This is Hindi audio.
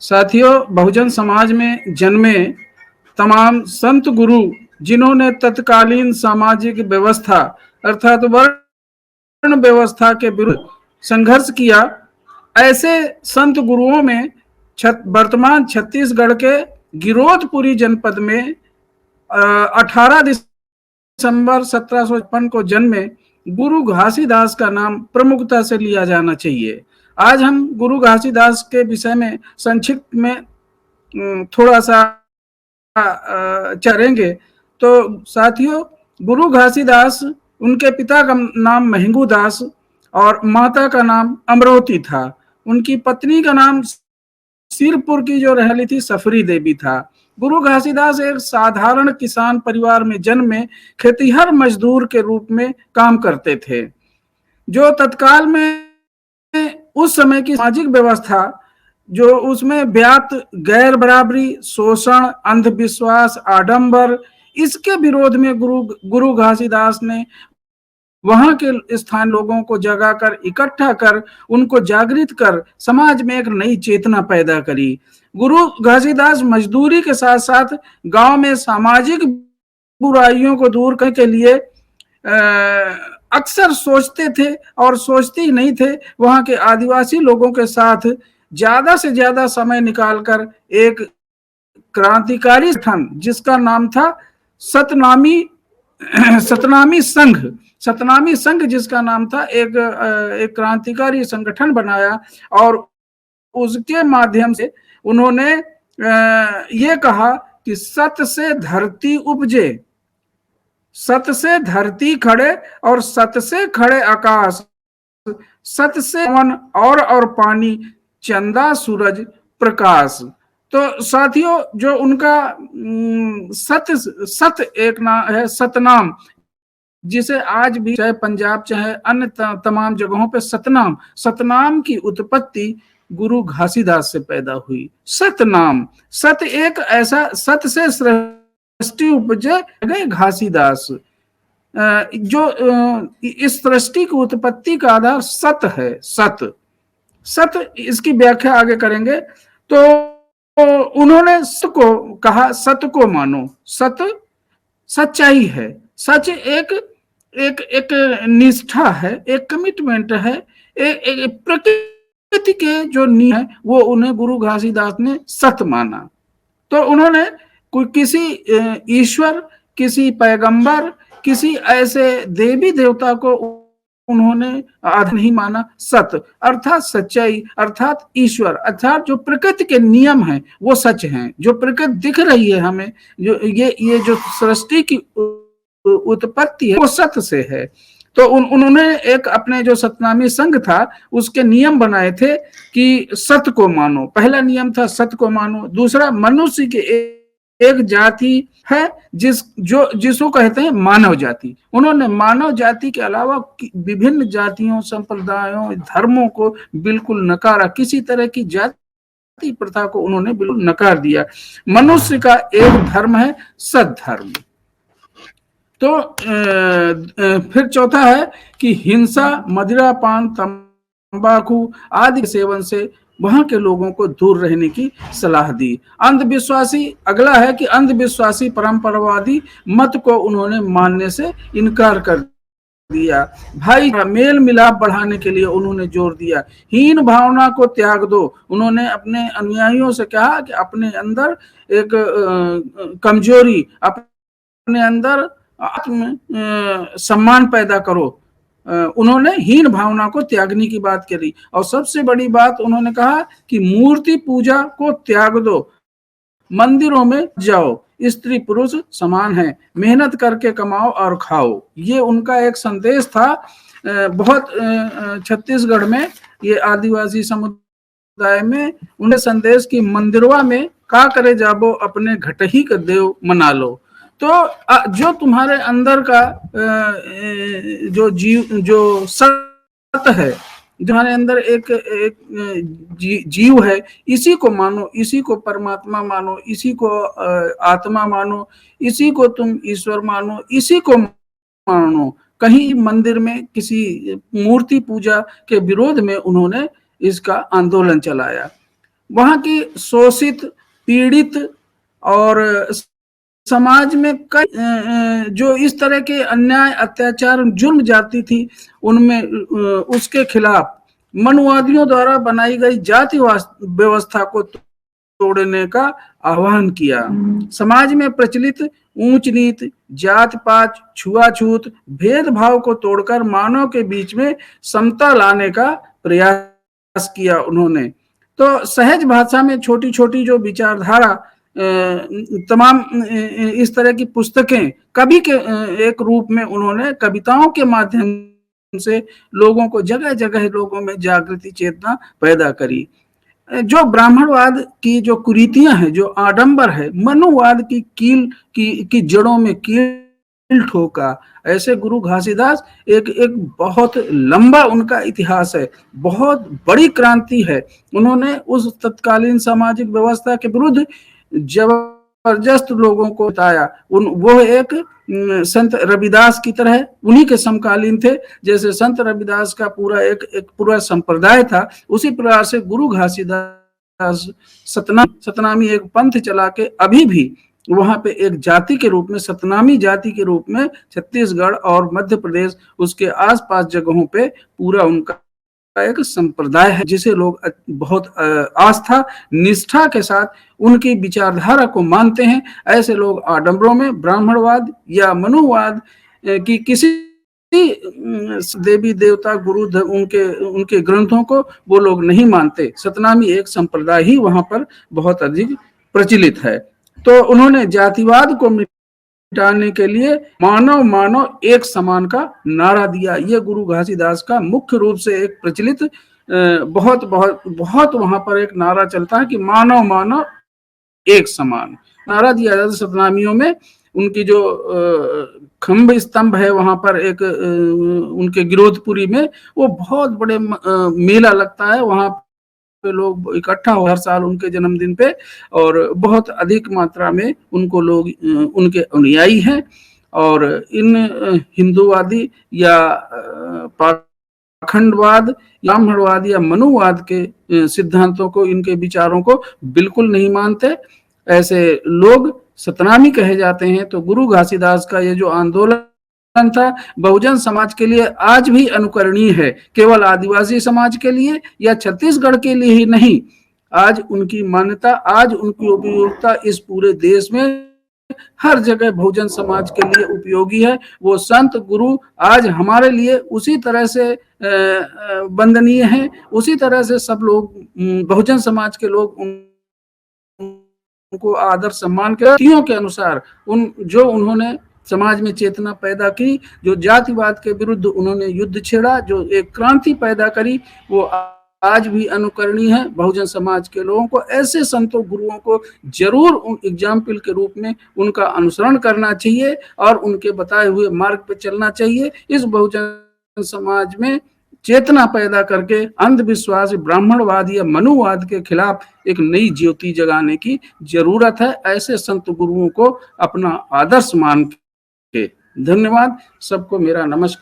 साथियों, बहुजन समाज में जन्मे तमाम संत गुरु जिन्होंने तत्कालीन सामाजिक व्यवस्था अर्थात वर्ण व्यवस्था के विरुद्ध संघर्ष किया, ऐसे संत गुरुओं में वर्तमान छत्तीसगढ़ के गिरोधपुरी जनपद में 18 दिसंबर 1756 को जन्मे गुरु घासीदास का नाम प्रमुखता से लिया जाना चाहिए। आज हम गुरु घासीदास के विषय में संक्षिप्त में थोड़ा सा चलेंगे। तो साथियों, गुरु घासीदास, उनके पिता का नाम महंगू दास और माता का नाम अमरोती था। उनकी पत्नी का नाम सिरपुर की जो रहली थी सफरी देवी था। गुरु घासीदास एक साधारण किसान परिवार में जन्मे खेतीहर मजदूर के रूप में काम करते थे। जो तत्काल में उस समय की सामाजिक व्यवस्था, जो उसमें व्याप्त गैर बराबरी, शोषण, अंधविश्वास, आडंबर, इसके विरोध में गुरु घासीदास ने वहां के स्थान लोगों को जगाकर, इकट्ठा कर, उनको जागृत कर समाज में एक नई चेतना पैदा करी। गुरु घासीदास मजदूरी के साथ साथ गांव में सामाजिक बुराइयों को दूर करने के लिए अक्सर सोचते थे और सोचते ही नहीं थे, वहां के आदिवासी लोगों के साथ ज्यादा से ज्यादा समय निकालकर एक क्रांतिकारी संगठन जिसका नाम था सतनामी संघ जिसका नाम था, एक क्रांतिकारी संगठन बनाया और उसके माध्यम से उन्होंने ये कहा कि सत से धरती उपजे, सत से धरती खड़े और सत से खड़े आकाश, सत से वन और पानी, चंदा सूरज प्रकाश। तो साथियों, जो उनका सत एक नाम है, सतनाम, जिसे आज भी चाहे पंजाब चाहे अन्य तमाम जगहों पे सतनाम की उत्पत्ति गुरु घासीदास से पैदा हुई। सतनाम, सत एक ऐसा, सत से सृष्टि उपजे गए घासीदास। जो इस सृष्टि की उत्पत्ति का आधार सत है। सत इसकी व्याख्या आगे करेंगे। तो उन्होंने सत को कहा, सत को मानो, सत सच्चाई है, सच एक निष्ठा है, एक कमिटमेंट है, एक प्रकृति के जो नियम है वो उन्हें गुरु घासीदास ने सत माना। तो उन्होंने कोई किसी ईश्वर, किसी पैगंबर, किसी ऐसे देवी देवता को उन्होंने आधार नहीं माना। सत अर्थात सच्चाई, अर्थात ईश्वर, अर्थात जो प्रकृति के नियम हैं वो सच हैं। जो प्रकृति दिख रही है हमें, जो ये जो सृष्टि की उत्पत्ति है वो सत्य से है। तो उन्होंने एक अपने जो सतनामी संघ था उसके नियम बनाए थे कि सत्य को मानो। पहला नियम था सत्य को मानो। दूसरा, मनुष्य के एक जाति है जिसको कहते हैं मानव जाति। उन्होंने मानव जाति के अलावा विभिन्न जातियों, संप्रदायों, धर्मों को बिल्कुल नकारा। किसी तरह की जाति प्रथा को उन्होंने बिल्कुल नकार दिया। मनुष्य का एक धर्म है सद्धर्म। तो फिर चौथा है कि हिंसा, मदिरा पान, तंबाकू आदि सेवन से वहां के लोगों को दूर रहने की सलाह दी। अंधविश्वासी, अगला है कि अंधविश्वासी परंपरावादी मत को उन्होंने मानने से इनकार कर दिया। भाई मेल मिलाप बढ़ाने के लिए उन्होंने जोर दिया। हीन भावना को त्याग दो। उन्होंने अपने अनुयायियों से कहा कि अपने अंदर एक कमजोरी, अपने अंदर आत्म सम्मान पैदा करो। उन्होंने हीन भावना को त्यागने की बात करी। और सबसे बड़ी बात उन्होंने कहा कि मूर्ति पूजा को त्याग दो, मंदिरों में जाओ, स्त्री पुरुष समान है, मेहनत करके कमाओ और खाओ। ये उनका एक संदेश था। बहुत छत्तीसगढ़ में ये आदिवासी समुदाय में उन्हें संदेश की मंदिरवा में का करे जाबो, अपने घटही का देव मना लो। तो जो तुम्हारे अंदर का जो सत्य है, तुम्हारे अंदर एक जीव है, इसी को मानो, इसी को परमात्मा मानो, इसी को आत्मा मानो, इसी को तुम ईश्वर मानो, इसी को मानो। कहीं मंदिर में किसी मूर्ति पूजा के विरोध में उन्होंने इसका आंदोलन चलाया। वहां की शोषित, पीड़ित और समाज में कई जो इस तरह के अन्याय, अत्याचार, जुल्म जाती थी, उनमें उसके खिलाफ मनुवादियों द्वारा बनाई गई जाति व्यवस्था को तोड़ने का आह्वान किया। समाज में प्रचलित ऊंच नीच, जात पात, छुआछूत, भेदभाव को तोड़कर मानव के बीच में समता लाने का प्रयास किया उन्होंने। तो सहज भाषा में छोटी छोटी जो विचारधारा, तमाम इस तरह की पुस्तकें कवि के एक रूप में उन्होंने कविताओं के माध्यम से लोगों को, जगह जगह लोगों में जागृति चेतना पैदा करी। जो ब्राह्मणवाद की जो कुरीतियां हैं, जो आडंबर है, मनुवाद की कील की जड़ों में कील ठोका। ऐसे गुरु घासीदास एक बहुत लंबा उनका इतिहास है, बहुत बड़ी क्रांति है। उन्होंने उस तत्कालीन सामाजिक व्यवस्था के विरुद्ध जबरदस्त लोगों को बताया। वो एक संत रविदास की तरह उन्हीं के समकालीन थे। जैसे संत रविदास का पूरा एक पूरा संप्रदाय था, उसी प्रकार से गुरु घासीदास सतनामी एक पंथ चला के अभी भी वहां पे एक जाति के रूप में, सतनामी जाति के रूप में छत्तीसगढ़ और मध्य प्रदेश, उसके आसपास जगहों पे पूरा उनका एक संप्रदाय है, जिसे लोग बहुत आस्था निष्ठा के साथ उनकी विचारधारा को मानते हैं। ऐसे लोग आडंबरों में ब्राह्मणवाद या मनुवाद की किसी देवी देवता गुरु उनके ग्रंथों को वो लोग नहीं मानते। सतनामी एक संप्रदाय ही वहां पर बहुत अधिक प्रचलित है। तो उन्होंने जातिवाद को मिटाने के लिए मानव मानव एक समान का नारा दिया। ये गुरु घासीदास का मुख्य रूप से एक प्रचलित बहुत बहुत बहुत वहां पर एक नारा चलता है कि मानव मानव एक समान नारा दिया जाता है सतनामियों में। उनकी जो खंभ स्तंभ है वहां पर एक उनके गिरोधपुरी में, वो बहुत बड़े मेला लगता है, वहां पे लोग इकट्ठा हो हर साल उनके जन्मदिन पे, और बहुत अधिक मात्रा में उनको लोग उनके अनुयायी हैं। और इन हिंदूवादी या पाखंडवाद, ब्राह्मणवाद या मनुवाद के सिद्धांतों को, इनके विचारों को बिल्कुल नहीं मानते। ऐसे लोग सतनामी कहे जाते हैं। तो गुरु घासीदास का ये जो आंदोलन था, बहुजन समाज के लिए आज भी अनुकरणीय है, केवल आदिवासी समाज के लिए या छत्तीसगढ़ के लिए ही नहीं। आज उनकी मान्यता, आज उनकी उपयोगिता इस पूरे देश में हर जगह बहुजन समाज के लिए उपयोगी है। वो संत गुरु आज हमारे लिए उसी तरह से वंदनीय हैं, उसी तरह से सब लोग बहुजन समाज के लोग उनको आदर सम्मान के अनुसार जो उन्होंने समाज में चेतना पैदा की, जो जातिवाद के विरुद्ध उन्होंने युद्ध छेड़ा, जो एक क्रांति पैदा करी, वो आज भी अनुकरणीय है। बहुजन समाज के लोगों को ऐसे संतों गुरुओं को जरूर एग्जाम्पल के रूप में उनका अनुसरण करना चाहिए और उनके बताए हुए मार्ग पे चलना चाहिए। इस बहुजन समाज में चेतना पैदा करके अंधविश्वास, ब्राह्मणवाद या मनुवाद के खिलाफ एक नई ज्योति जगाने की जरूरत है। ऐसे संत गुरुओं को अपना आदर्श मान के। धन्यवाद। सबको मेरा नमस्कार।